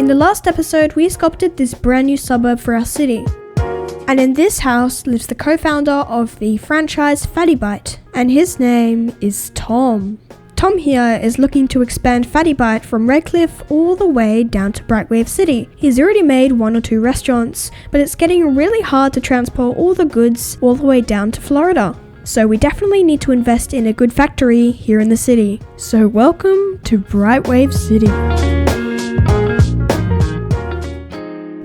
In the last episode, we sculpted this brand new suburb for our city. And in this house lives the co-founder of the franchise Fatty Bite, and his name is Tom. Tom here is looking to expand Fatty Bite from Redcliffe all the way down to Brightwave City. He's already made 1 or 2 restaurants, but it's getting really hard to transport all the goods all the way down to Florida. So we definitely need to invest in a good factory here in the city. So welcome to Brightwave City.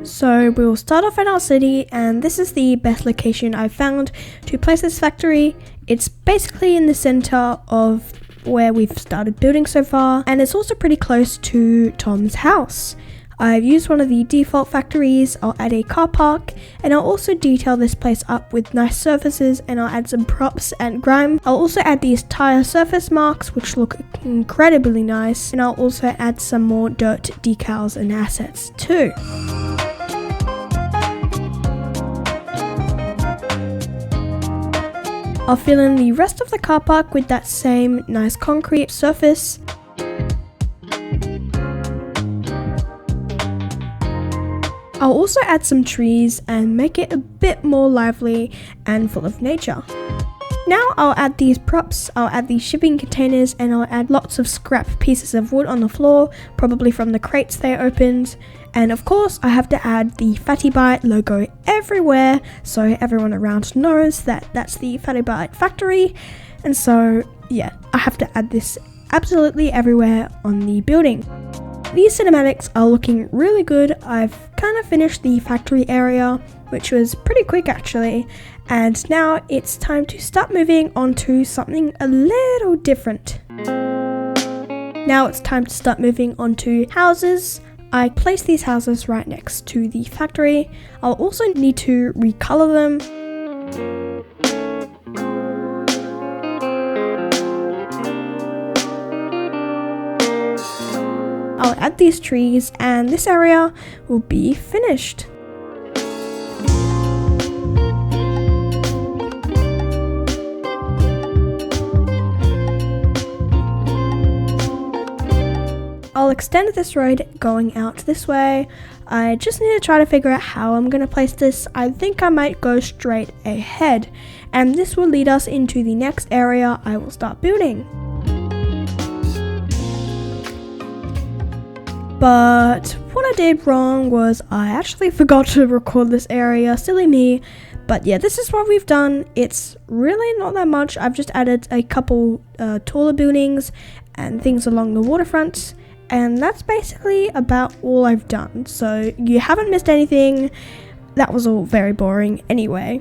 So we'll start off in our city, and this is the best location I've found to place this factory. It's basically in the center of where we've started building so far, and it's also pretty close to Tom's house. I've used one of the default factories. I'll add a car park, and I'll also detail this place up with nice surfaces, and I'll add some props and grime. I'll also add these tire surface marks which look incredibly nice, and I'll also add some more dirt decals and assets too. I'll fill in the rest of the car park with that same nice concrete surface. I'll also add some trees and make it a bit more lively and full of nature. Now I'll add these props, I'll add these shipping containers, and I'll add lots of scrap pieces of wood on the floor, probably from the crates they opened. And of course, I have to add the Fatty Bite logo everywhere so everyone around knows that that's the Fatty Bite factory. And so, yeah, I have to add this absolutely everywhere on the building. These cinematics are looking really good. I've kind of finished the factory area, which was pretty quick actually. And now it's time to start moving on to something a little different. Now it's time to start moving on to houses. I placed these houses right next to the factory. I'll also need to recolor them. I'll add these trees, and this area will be finished. I'll extend this road going out this way. I just need to try to figure out how I'm going to place this. I think I might go straight ahead, and this will lead us into the next area I will start building. But what I did wrong was I actually forgot to record this area, silly me. But yeah, this is what we've done. It's really not that much. I've just added a couple taller buildings and things along the waterfront. And that's basically about all I've done. So you haven't missed anything. That was all very boring anyway.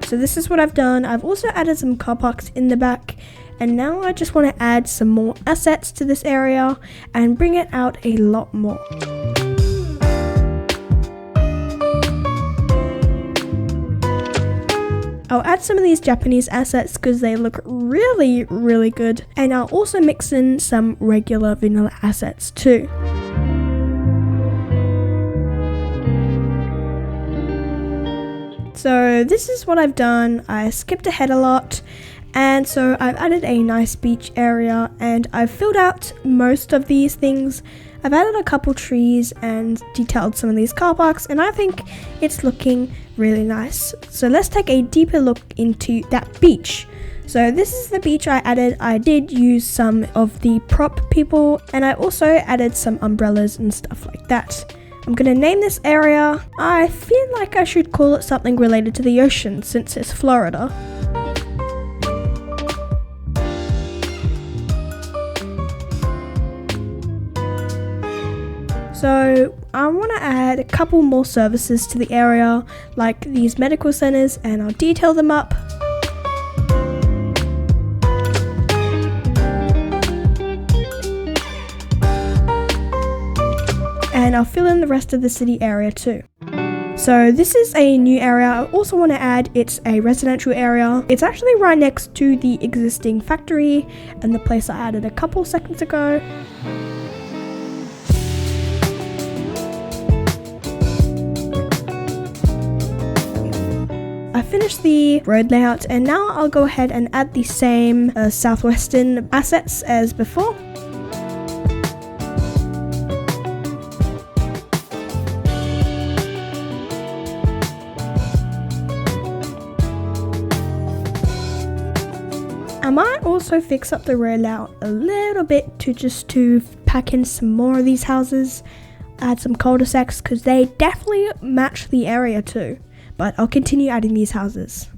So this is what I've done. I've also added some car parks in the back. And now I just want to add some more assets to this area and bring it out a lot more. I'll add some of these Japanese assets because they look really, really good. And I'll also mix in some regular vanilla assets too. So this is what I've done. I skipped ahead a lot. And so I've added a nice beach area, and I've filled out most of these things. I've added a couple trees and detailed some of these car parks, and I think it's looking really nice. So let's take a deeper look into that beach. So this is the beach I added. I did use some of the prop people, and I also added some umbrellas and stuff like that. I'm gonna name this area. I feel like I should call it something related to the ocean since it's Florida. So I want to add a couple more services to the area, like these medical centers, and I'll detail them up. And I'll fill in the rest of the city area too. So this is a new area I also want to add. It's a residential area. It's actually right next to the existing factory and the place I added a couple seconds ago. I finished the road layout, and now I'll go ahead and add the same southwestern assets as before. also fix up the rear layout a little bit to pack in some more of these houses. Add some cul-de-sacs because they definitely match the area too. But I'll continue adding these houses.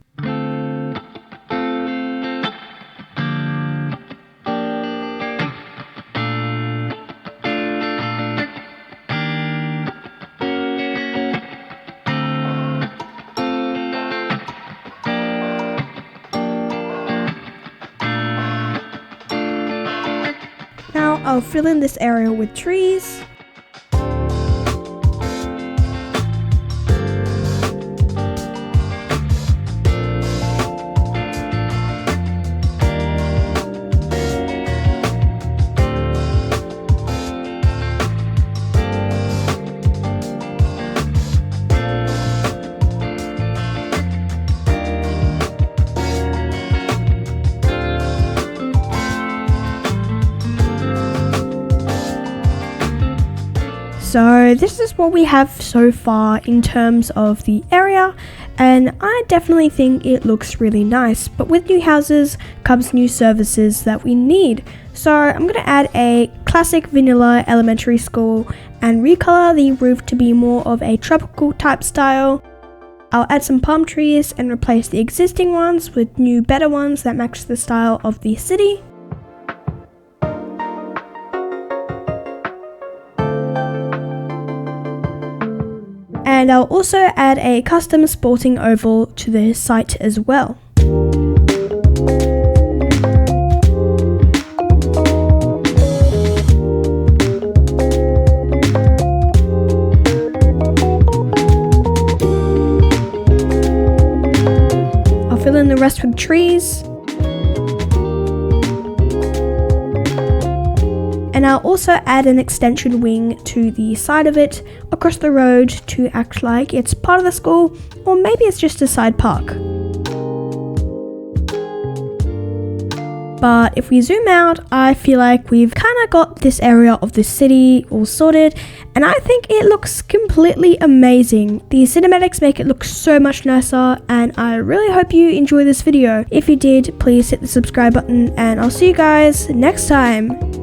Now I'll fill in this area with trees. So this is what we have so far in terms of the area, and I definitely think it looks really nice, but with new houses comes new services that we need. So I'm going to add a classic vanilla elementary school and recolor the roof to be more of a tropical type style. I'll add some palm trees and replace the existing ones with new better ones that match the style of the city. And I'll also add a custom sporting oval to the site as well. I'll fill in the rest with trees. And I'll also add an extension wing to the side of it across the road to act like it's part of the school, or maybe it's just a side park. But if we zoom out, I feel like we've kind of got this area of the city all sorted, and I think it looks completely amazing. The cinematics make it look so much nicer, and I really hope you enjoy this video. If you did, please hit the subscribe button, and I'll see you guys next time.